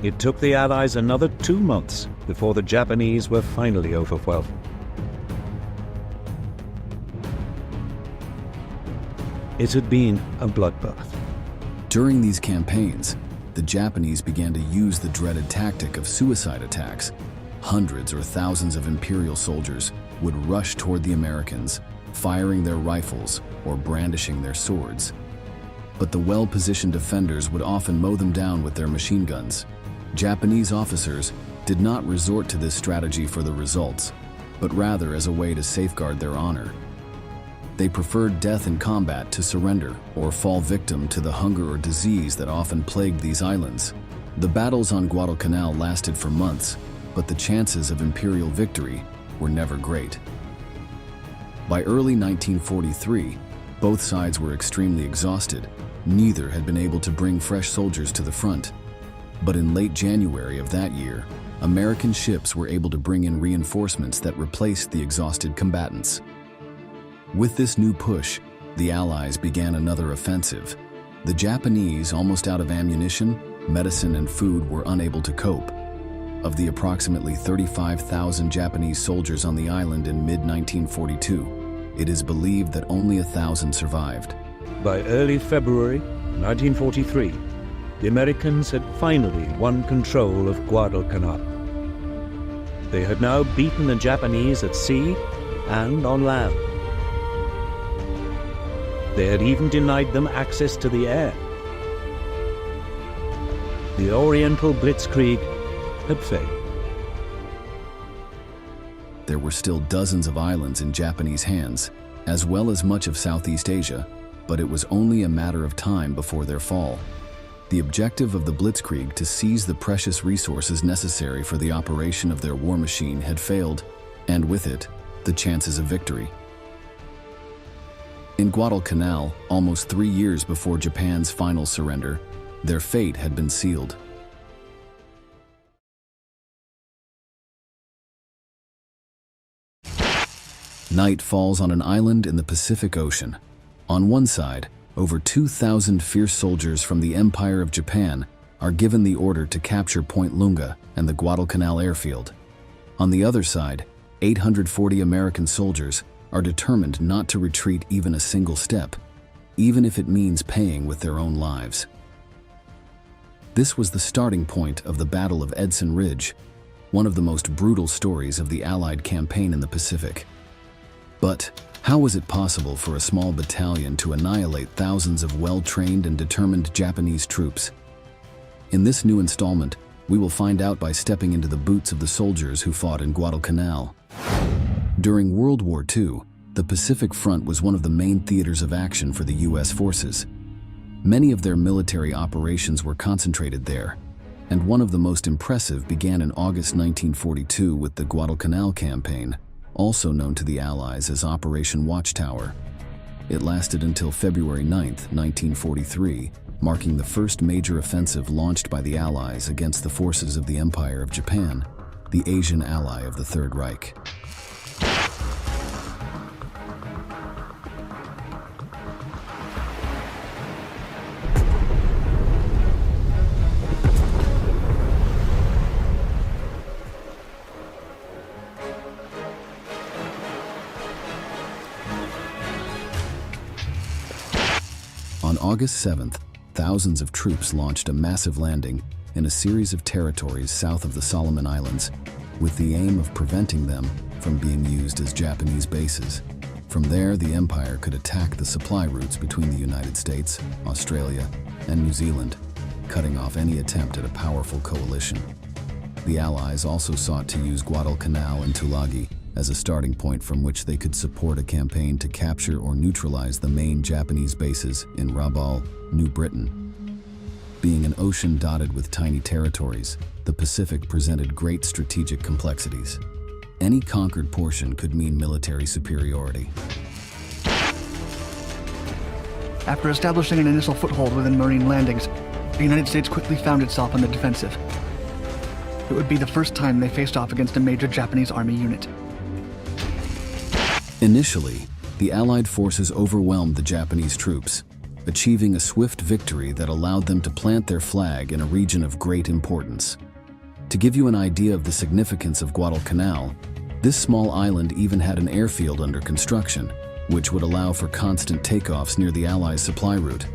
It took the Allies another 2 months before the Japanese were finally overwhelmed. It had been a bloodbath. During these campaigns, the Japanese began to use the dreaded tactic of suicide attacks. Hundreds or thousands of Imperial soldiers would rush toward the Americans, firing their rifles or brandishing their swords. But the well-positioned defenders would often mow them down with their machine guns. Japanese officers did not resort to this strategy for the results, but rather as a way to safeguard their honor. They preferred death in combat to surrender or fall victim to the hunger or disease that often plagued these islands. The battles on Guadalcanal lasted for months, but the chances of Imperial victory were never great. By early 1943, both sides were extremely exhausted. Neither had been able to bring fresh soldiers to the front. But in late January of that year, American ships were able to bring in reinforcements that replaced the exhausted combatants. With this new push, the Allies began another offensive. The Japanese, almost out of ammunition, medicine, and food, were unable to cope. Of the approximately 35,000 Japanese soldiers on the island in mid-1942, it is believed that only 1,000 survived. By early February 1943, the Americans had finally won control of Guadalcanal. They had now beaten the Japanese at sea and on land. They had even denied them access to the air. The Oriental Blitzkrieg had failed. There were still dozens of islands in Japanese hands, as well as much of Southeast Asia, but it was only a matter of time before their fall. The objective of the Blitzkrieg to seize the precious resources necessary for the operation of their war machine had failed, and with it, the chances of victory. In Guadalcanal, almost 3 years before Japan's final surrender, their fate had been sealed. Night falls on an island in the Pacific Ocean. On one side, over 2,000 fierce soldiers from the Empire of Japan are given the order to capture Point Lunga and the Guadalcanal airfield. On the other side, 840 American soldiers are determined not to retreat even a single step, even if it means paying with their own lives. This was the starting point of the Battle of Edson Ridge, one of the most brutal stories of the Allied campaign in the Pacific. But how was it possible for a small battalion to annihilate thousands of well-trained and determined Japanese troops? In this new installment, we will find out by stepping into the boots of the soldiers who fought in Guadalcanal. During World War II, the Pacific Front was one of the main theaters of action for the U.S. forces. Many of their military operations were concentrated there, and one of the most impressive began in August 1942 with the Guadalcanal Campaign, also known to the Allies as Operation Watchtower. It lasted until February 9, 1943, marking the first major offensive launched by the Allies against the forces of the Empire of Japan, the Asian ally of the Third Reich. On August 7th, thousands of troops launched a massive landing in a series of territories south of the Solomon Islands, with the aim of preventing them from being used as Japanese bases. From there, the Empire could attack the supply routes between the United States, Australia, and New Zealand, cutting off any attempt at a powerful coalition. The Allies also sought to use Guadalcanal and Tulagi as a starting point from which they could support a campaign to capture or neutralize the main Japanese bases in Rabaul, New Britain. Being an ocean dotted with tiny territories, the Pacific presented great strategic complexities. Any conquered portion could mean military superiority. After establishing an initial foothold within marine landings, the United States quickly found itself on the defensive. It would be the first time they faced off against a major Japanese army unit. Initially, the Allied forces overwhelmed the Japanese troops, achieving a swift victory that allowed them to plant their flag in a region of great importance. To give you an idea of the significance of Guadalcanal, this small island even had an airfield under construction, which would allow for constant takeoffs near the Allies' supply route.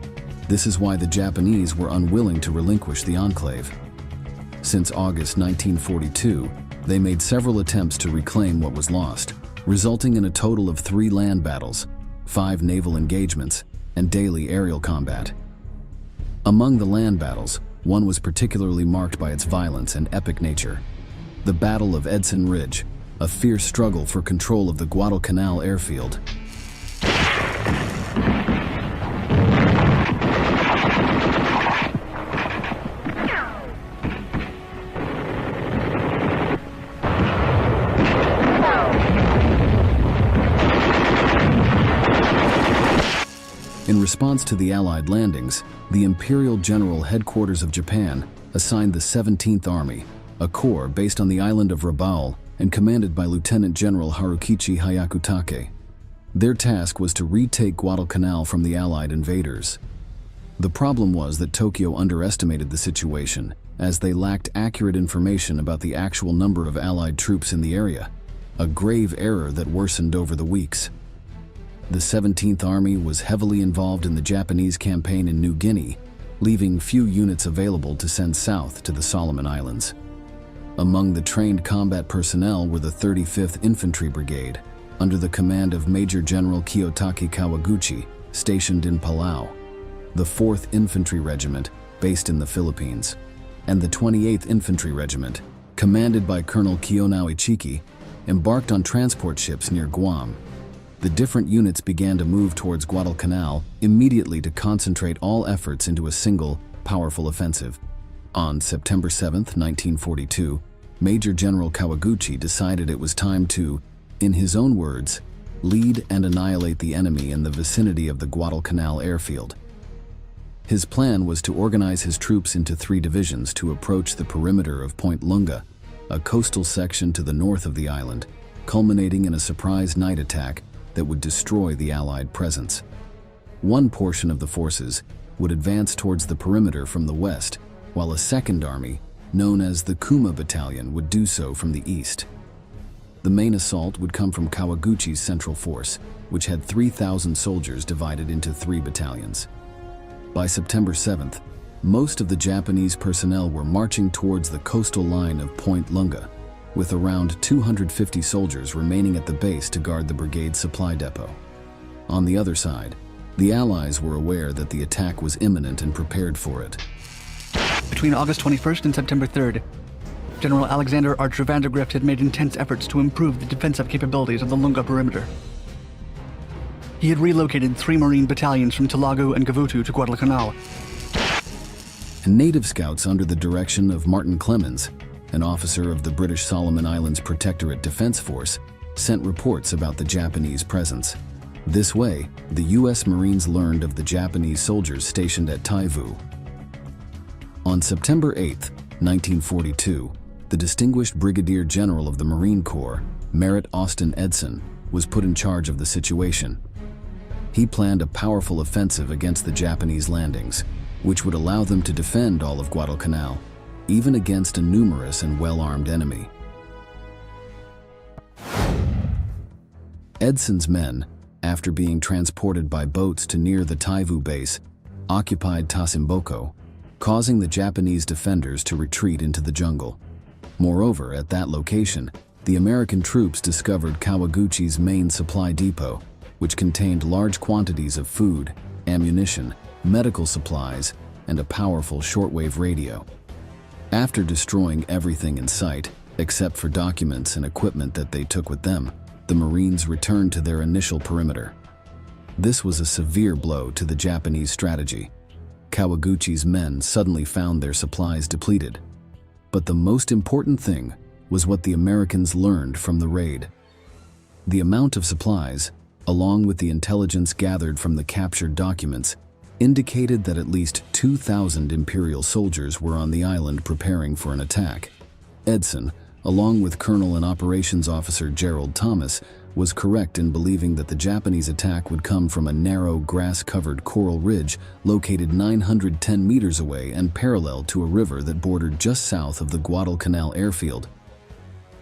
This is why the Japanese were unwilling to relinquish the enclave. Since August 1942, they made several attempts to reclaim what was lost, resulting in a total of 3 land battles, 5 naval engagements, and daily aerial combat. Among the land battles, one was particularly marked by its violence and epic nature: the Battle of Edson Ridge, a fierce struggle for control of the Guadalcanal airfield. In response to the Allied landings, the Imperial General Headquarters of Japan assigned the 17th Army, a corps based on the island of Rabaul and commanded by Lieutenant General Harukichi Hyakutake. Their task was to retake Guadalcanal from the Allied invaders. The problem was that Tokyo underestimated the situation, as they lacked accurate information about the actual number of Allied troops in the area, a grave error that worsened over the weeks. The 17th Army was heavily involved in the Japanese campaign in New Guinea, leaving few units available to send south to the Solomon Islands. Among the trained combat personnel were the 35th Infantry Brigade, under the command of Major General Kiyotake Kawaguchi, stationed in Palau, the 4th Infantry Regiment, based in the Philippines, and the 28th Infantry Regiment, commanded by Colonel Kiyonao Ichiki, embarked on transport ships near Guam. The different units began to move towards Guadalcanal immediately to concentrate all efforts into a single, powerful offensive. On September 7, 1942, Major General Kawaguchi decided it was time to, in his own words, lead and annihilate the enemy in the vicinity of the Guadalcanal airfield. His plan was to organize his troops into 3 divisions to approach the perimeter of Point Lunga, a coastal section to the north of the island, culminating in a surprise night attack that would destroy the Allied presence. One portion of the forces would advance towards the perimeter from the west, while a second army, known as the Kuma Battalion, would do so from the east. The main assault would come from Kawaguchi's central force, which had 3,000 soldiers divided into 3 battalions. By September 7th, most of the Japanese personnel were marching towards the coastal line of Point Lunga, with around 250 soldiers remaining at the base to guard the brigade's supply depot. On the other side, the Allies were aware that the attack was imminent and prepared for it. Between August 21st and September 3rd, General Alexander Archer Vandergrift had made intense efforts to improve the defensive capabilities of the Lunga perimeter. He had relocated 3 Marine battalions from Tulagu and Gavutu to Guadalcanal. And native scouts under the direction of Martin Clemens, an officer of the British Solomon Islands Protectorate Defense Force, sent reports about the Japanese presence. This way, the U.S. Marines learned of the Japanese soldiers stationed at Taivu. On September 8, 1942, the distinguished Brigadier General of the Marine Corps, Merritt Austin Edson, was put in charge of the situation. He planned a powerful offensive against the Japanese landings, which would allow them to defend all of Guadalcanal, even against a numerous and well-armed enemy. Edson's men, after being transported by boats to near the Taivu base, occupied Tasimboko, causing the Japanese defenders to retreat into the jungle. Moreover, at that location, the American troops discovered Kawaguchi's main supply depot, which contained large quantities of food, ammunition, medical supplies, and a powerful shortwave radio. After destroying everything in sight, except for documents and equipment that they took with them, the Marines returned to their initial perimeter. This was a severe blow to the Japanese strategy. Kawaguchi's men suddenly found their supplies depleted. But the most important thing was what the Americans learned from the raid. The amount of supplies, along with the intelligence gathered from the captured documents, indicated that at least 2,000 Imperial soldiers were on the island preparing for an attack. Edson, along with Colonel and Operations Officer Gerald Thomas, was correct in believing that the Japanese attack would come from a narrow, grass-covered coral ridge located 910 meters away and parallel to a river that bordered just south of the Guadalcanal airfield.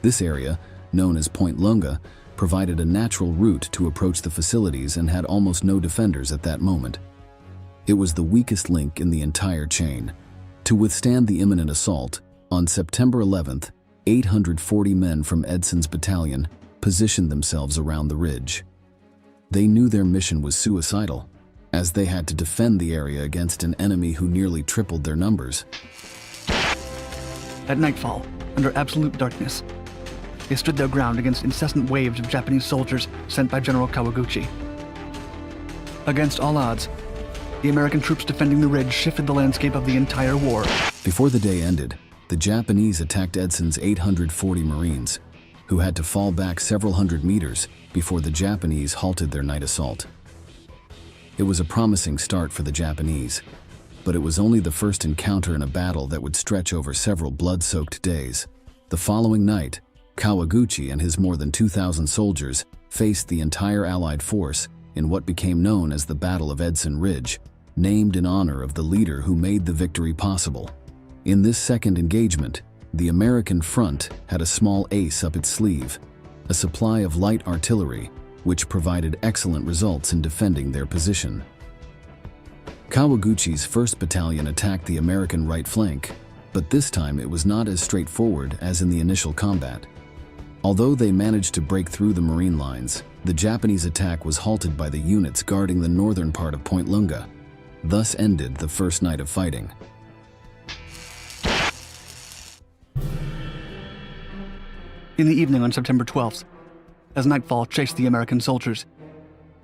This area, known as Point Lunga, provided a natural route to approach the facilities and had almost no defenders at that moment. It was the weakest link in the entire chain. To withstand the imminent assault, on September 11th, 840 men from Edson's battalion positioned themselves around the ridge. They knew their mission was suicidal, as they had to defend the area against an enemy who nearly tripled their numbers. At nightfall, under absolute darkness, they stood their ground against incessant waves of Japanese soldiers sent by General Kawaguchi. Against all odds, the American troops defending the ridge shifted the landscape of the entire war. Before the day ended, the Japanese attacked Edson's 840 Marines, who had to fall back several hundred meters before the Japanese halted their night assault. It was a promising start for the Japanese, but it was only the first encounter in a battle that would stretch over several blood-soaked days. The following night, Kawaguchi and his more than 2,000 soldiers faced the entire Allied force in what became known as the Battle of Edson Ridge, named in honor of the leader who made the victory possible. In this second engagement, the American front had a small ace up its sleeve, a supply of light artillery, which provided excellent results in defending their position. Kawaguchi's 1st Battalion attacked the American right flank, but this time it was not as straightforward as in the initial combat. Although they managed to break through the Marine lines, the Japanese attack was halted by the units guarding the northern part of Point Lunga. Thus ended the first night of fighting. In the evening on September 12th, as nightfall chased the American soldiers,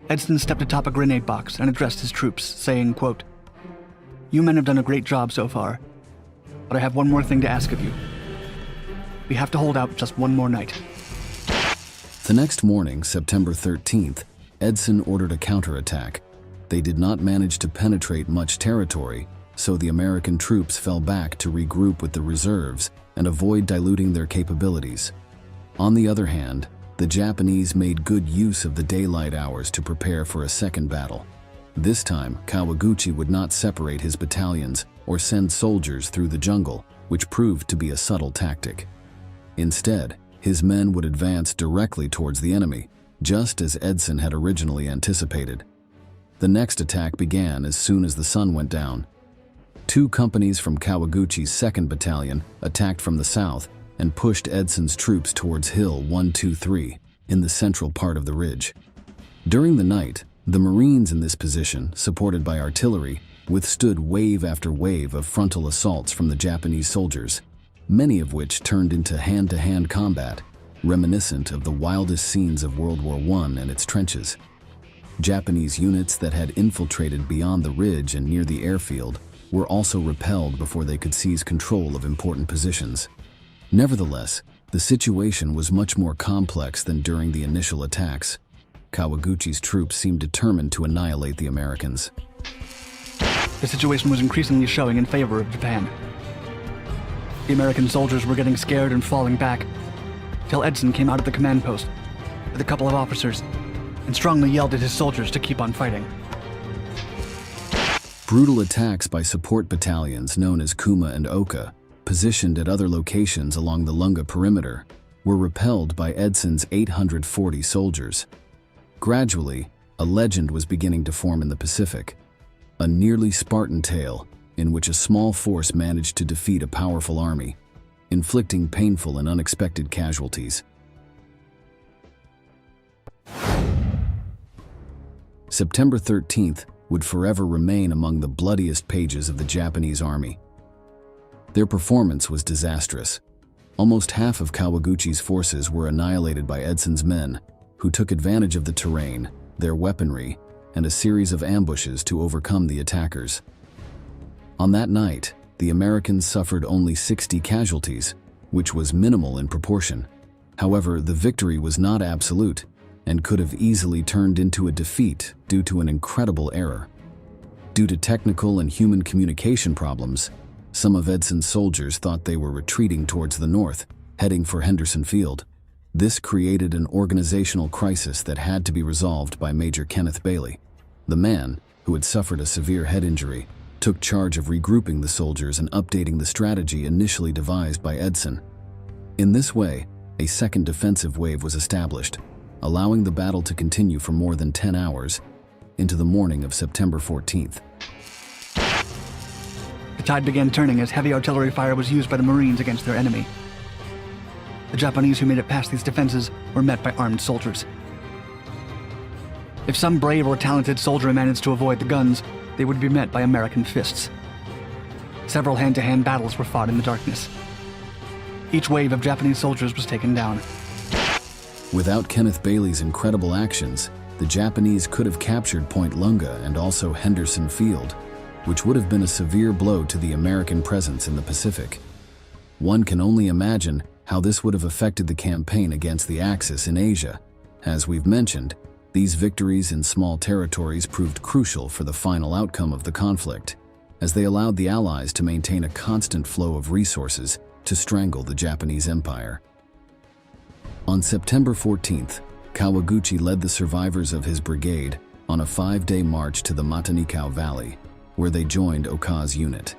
Edson stepped atop a grenade box and addressed his troops, saying, quote, "You men have done a great job so far, but I have one more thing to ask of you. We have to hold out just one more night." The next morning, September 13th, Edson ordered a counterattack. They did not manage to penetrate much territory, so the American troops fell back to regroup with the reserves and avoid diluting their capabilities. On the other hand, the Japanese made good use of the daylight hours to prepare for a second battle. This time, Kawaguchi would not separate his battalions or send soldiers through the jungle, which proved to be a subtle tactic. Instead, his men would advance directly towards the enemy, just as Edson had originally anticipated. The next attack began as soon as the sun went down. 2 companies from Kawaguchi's 2nd Battalion attacked from the south and pushed Edson's troops towards Hill 123 in the central part of the ridge. During the night, the Marines in this position, supported by artillery, withstood wave after wave of frontal assaults from the Japanese soldiers, many of which turned into hand-to-hand combat, reminiscent of the wildest scenes of World War I and its trenches. Japanese units that had infiltrated beyond the ridge and near the airfield were also repelled before they could seize control of important positions. Nevertheless, the situation was much more complex than during the initial attacks. Kawaguchi's troops seemed determined to annihilate the Americans. The situation was increasingly showing in favor of Japan. The American soldiers were getting scared and falling back, till Edson came out of the command post with a couple of officers and strongly yelled at his soldiers to keep on fighting. Brutal attacks by support battalions known as Kuma and Oka, positioned at other locations along the Lunga perimeter, were repelled by Edson's 840 soldiers. Gradually, a legend was beginning to form in the Pacific, a nearly Spartan tale in which a small force managed to defeat a powerful army, inflicting painful and unexpected casualties. September 13th would forever remain among the bloodiest pages of the Japanese army. Their performance was disastrous. Almost half of Kawaguchi's forces were annihilated by Edson's men, who took advantage of the terrain, their weaponry, and a series of ambushes to overcome the attackers. On that night, the Americans suffered only 60 casualties, which was minimal in proportion. However, the victory was not absolute and could have easily turned into a defeat due to an incredible error. Due to technical and human communication problems, some of Edson's soldiers thought they were retreating towards the north, heading for Henderson Field. This created an organizational crisis that had to be resolved by Major Kenneth Bailey. The man, who had suffered a severe head injury, took charge of regrouping the soldiers and updating the strategy initially devised by Edson. In this way, a second defensive wave was established, allowing the battle to continue for more than 10 hours into the morning of September 14th. The tide began turning as heavy artillery fire was used by the Marines against their enemy. The Japanese who made it past these defenses were met by armed soldiers. If some brave or talented soldier managed to avoid the guns, they would be met by American fists. Several hand-to-hand battles were fought in the darkness. Each wave of Japanese soldiers was taken down. Without Kenneth Bailey's incredible actions, the Japanese could have captured Point Lunga and also Henderson Field, which would have been a severe blow to the American presence in the Pacific. One can only imagine how this would have affected the campaign against the Axis in Asia. As we've mentioned, these victories in small territories proved crucial for the final outcome of the conflict, as they allowed the Allies to maintain a constant flow of resources to strangle the Japanese Empire. On September 14th, Kawaguchi led the survivors of his brigade on a 5-day march to the Matanikau Valley, where they joined Oka's unit.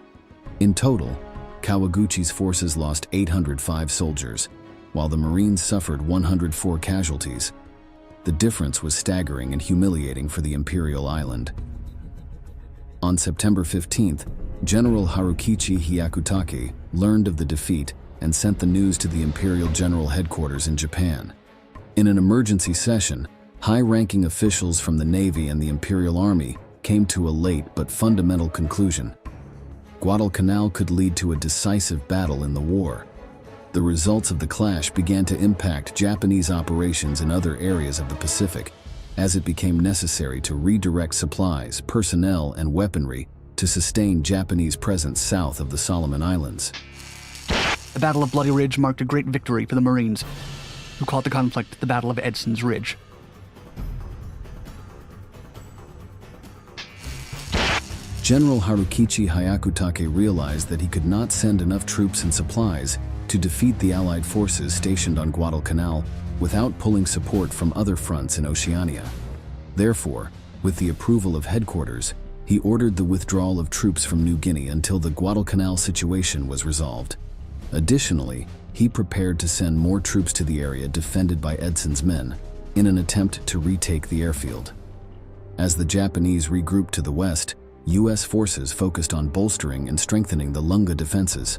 In total, Kawaguchi's forces lost 805 soldiers, while the Marines suffered 104 casualties. The difference was staggering and humiliating for the Imperial Island. On September 15th, General Harukichi Hyakutake learned of the defeat and sent the news to the Imperial General Headquarters in Japan. In an emergency session, high-ranking officials from the Navy and the Imperial Army came to a late but fundamental conclusion. Guadalcanal could lead to a decisive battle in the war. The results of the clash began to impact Japanese operations in other areas of the Pacific, as it became necessary to redirect supplies, personnel, and weaponry to sustain Japanese presence south of the Solomon Islands. The Battle of Bloody Ridge marked a great victory for the Marines, who called the conflict the Battle of Edson's Ridge. General Harukichi Hyakutake realized that he could not send enough troops and supplies to defeat the Allied forces stationed on Guadalcanal without pulling support from other fronts in Oceania. Therefore, with the approval of headquarters, he ordered the withdrawal of troops from New Guinea until the Guadalcanal situation was resolved. Additionally, he prepared to send more troops to the area defended by Edson's men in an attempt to retake the airfield. As the Japanese regrouped to the west, U.S. forces focused on bolstering and strengthening the Lunga defenses.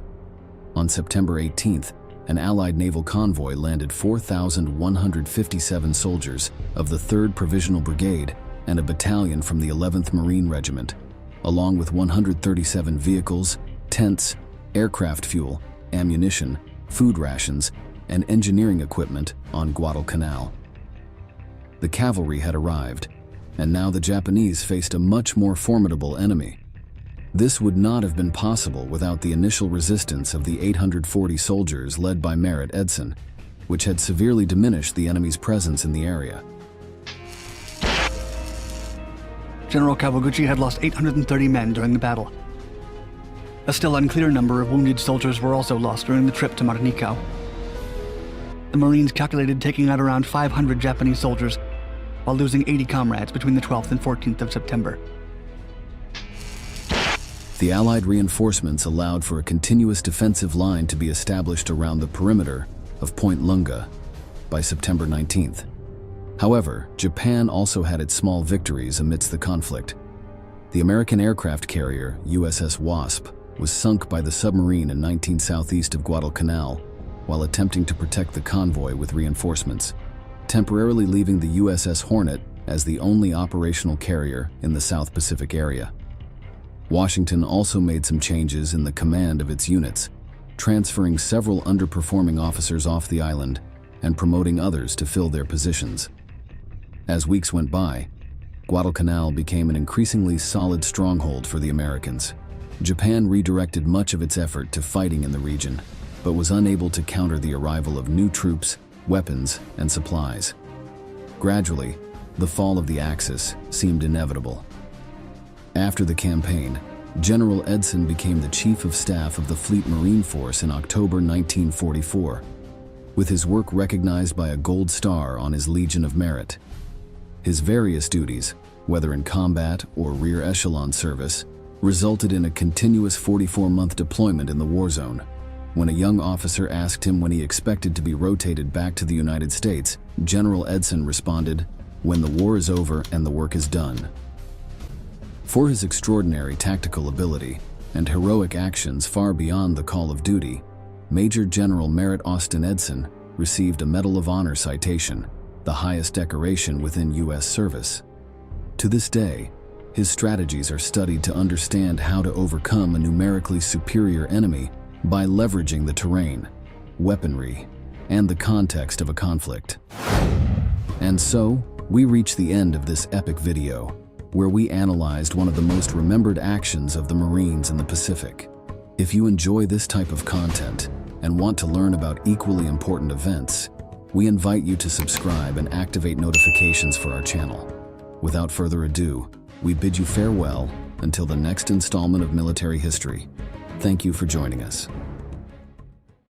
On September 18th, an Allied naval convoy landed 4,157 soldiers of the 3rd Provisional Brigade and a battalion from the 11th Marine Regiment, along with 137 vehicles, tents, aircraft fuel, ammunition, food rations, and engineering equipment on Guadalcanal. The cavalry had arrived, and now the Japanese faced a much more formidable enemy. This would not have been possible without the initial resistance of the 840 soldiers led by Merritt Edson, which had severely diminished the enemy's presence in the area. General Kawaguchi had lost 830 men during the battle. A still unclear number of wounded soldiers were also lost during the trip to Marnikau. The Marines calculated taking out around 500 Japanese soldiers, while losing 80 comrades between the 12th and 14th of September. The Allied reinforcements allowed for a continuous defensive line to be established around the perimeter of Point Lunga by September 19th. However, Japan also had its small victories amidst the conflict. The American aircraft carrier, USS Wasp, was sunk by the submarine in 19 southeast of Guadalcanal while attempting to protect the convoy with reinforcements, temporarily leaving the USS Hornet as the only operational carrier in the South Pacific area. Washington also made some changes in the command of its units, transferring several underperforming officers off the island and promoting others to fill their positions. As weeks went by, Guadalcanal became an increasingly solid stronghold for the Americans. Japan redirected much of its effort to fighting in the region, but was unable to counter the arrival of new troops, weapons, and supplies. Gradually, the fall of the Axis seemed inevitable. After the campaign, General Edson became the Chief of Staff of the Fleet Marine Force in October 1944, with his work recognized by a Gold Star on his Legion of Merit. His various duties, whether in combat or rear echelon service, resulted in a continuous 44-month deployment in the war zone. When a young officer asked him when he expected to be rotated back to the United States, General Edson responded, "When the war is over and the work is done." For his extraordinary tactical ability and heroic actions far beyond the call of duty, Major General Merritt Austin Edson received a Medal of Honor citation, the highest decoration within U.S. service. To this day, his strategies are studied to understand how to overcome a numerically superior enemy by leveraging the terrain, weaponry, and the context of a conflict. And so, we reach the end of this epic video, where we analyzed one of the most remembered actions of the Marines in the Pacific. If you enjoy this type of content and want to learn about equally important events, we invite you to subscribe and activate notifications for our channel. Without further ado, we bid you farewell until the next installment of Military History. Thank you for joining us.